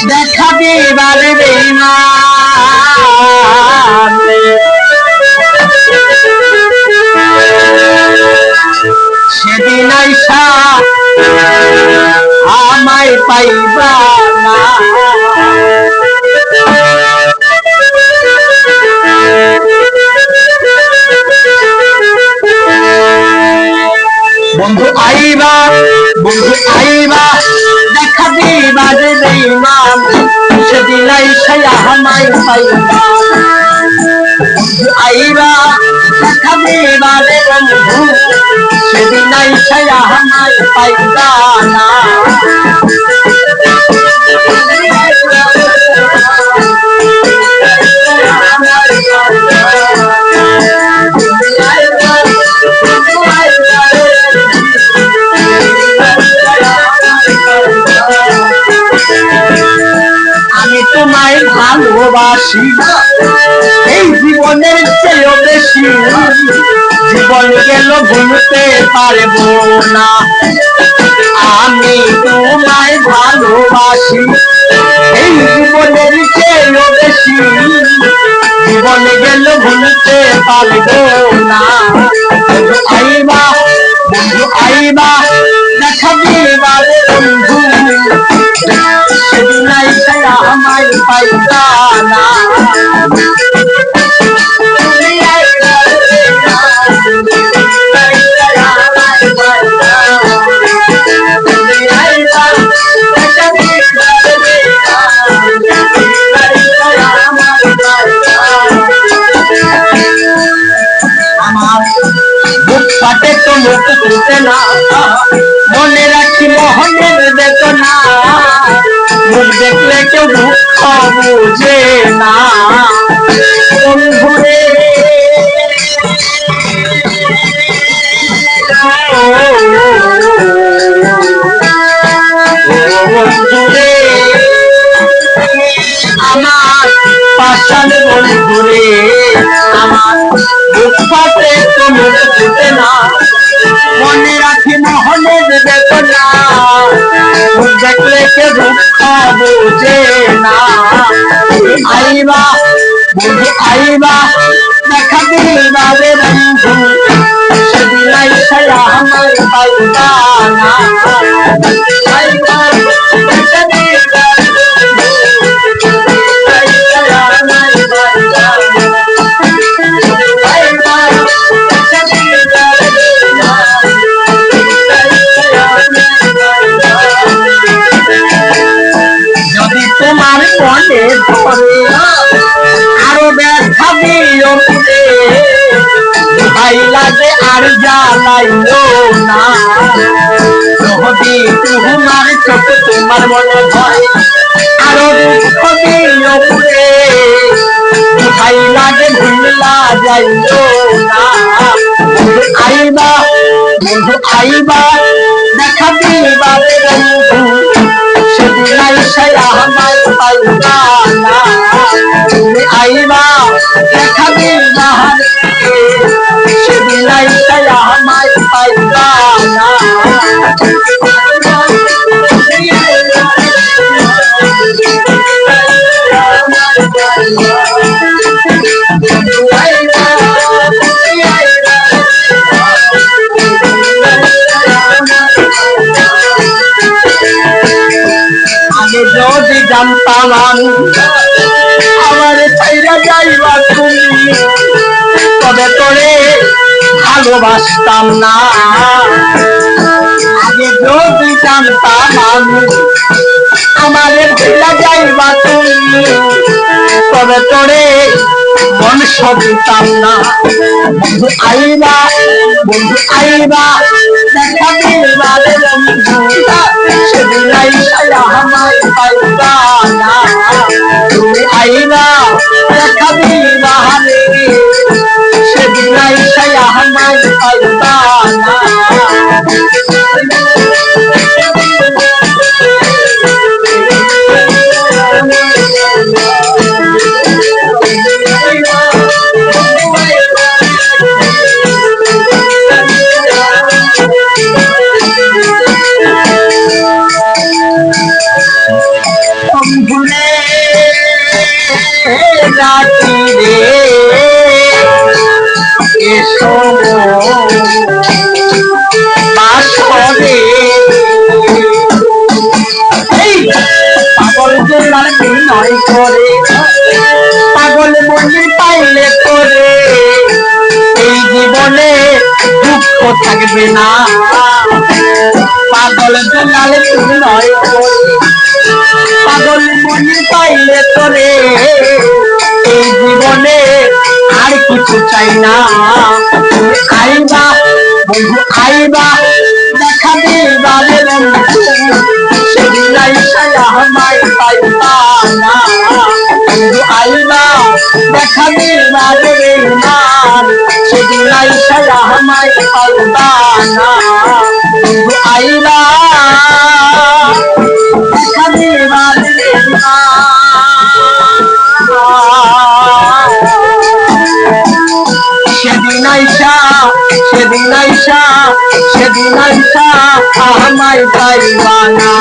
দেখা দিবার সেদিন আইসা আমায় পাইবা না। বন্ধু আইবা, বন্ধু আইবা, দেখা দিবা রে বেঈমান, সেদিন আইসা আমায় পাইবা। বন্ধু আইবা, দেখা দিবা রে বন্ধু, সেদিন আইসা আমায় পাইবা না। আমি তোমায় ভালোবাসি এই জীবনের চেয়েও বেশি, জীবন গেল ভুলতে পারবো না। আমি তোমায় ভালোবাসি এই জীবনের চেয়েও বেশি, জীবন গেল ভুলতে পারবো না। বন্ধু আইবা, বন্ধু আইবা, দেখা দিবা রে বন্ধু, সেদিন আইসা আমায় পাইবা না। আমার বুক ফাটে তো মুখ তুলতে না, মনে রাখি মোহনের বেদনা, মুখ দেখলে কেউ দুঃখ বুঝে না। বন্ধুরে বন্ধুরে আমার পাশান বন্ধুরে, আমার বুক ফাটে তো মুখ তুলতে না, মনে রাখি মোহনের বেদনা, মুখ দেখলে কে দুঃখ বুঝে না। আইবা, বন্ধু আইবা, দেখা দিবা রে বন্ধু, সেদিন আইসা আমায় পাইবা না। আইবা, দেখা দিবা যদি তোমার মনে ধরে আরো ব্যথা দিও রে, ভাই লাগে আর জ্বালাইও না। যদি তোমার চোখ তোমার মনে ধরে আরো দুঃখ দিও রে, ভাই লাগে ভুলা যাইও না। বন্ধু আইবা, বন্ধু আইবা, দেখা দিবা রে বন্ধু, সেদিন আইসা আমায় পাইবা না। তুমি আইবা, দেখা দিবা রে, সেদিন আইসা আমায় পাইবা না। আমি যদি জানতাম আমার ছাইরা যাইবা তুমি, তবে তোরে ভালোবাসতাম না। আগে যদি জানতাম আমারে ভুলা যাইবা তুমি, তবে তোরে মন সবিতাম না। বন্ধু আইবা, বন্ধু আইবা, দেখা দিবা রে বন্ধু, সেদিন আইসা আমায় পাইবা না। তুমি আইবা, দেখা দিবা রে, সেদিন আইসা আমায় পাইবা না। বাস করে। এই পাগল জেলার বিনয় করে, পাগল মন্দির পাইলে করে, এই জীবনে দুঃখ থাকবে না। পাগল জেলার বিনয় করে, পাগল মন্দির পাইলে করে, এই জীবনে আর কিছু চাই না। তুমি আইবা বন্ধু আইবা, দেখা দিবা রে বন্ধু, সেদিন আইসায় আমায় পাইবা না। বন্ধু আইবা দেখা দিবা রে বেঈমান, সেদিন আইসায় আমায় পাইবা না। বন্ধু আইবা দেখা দিবা রে সেদিন আইসা, সেদিন আইসা, সেদিন আইসা আমায় পাইবা না।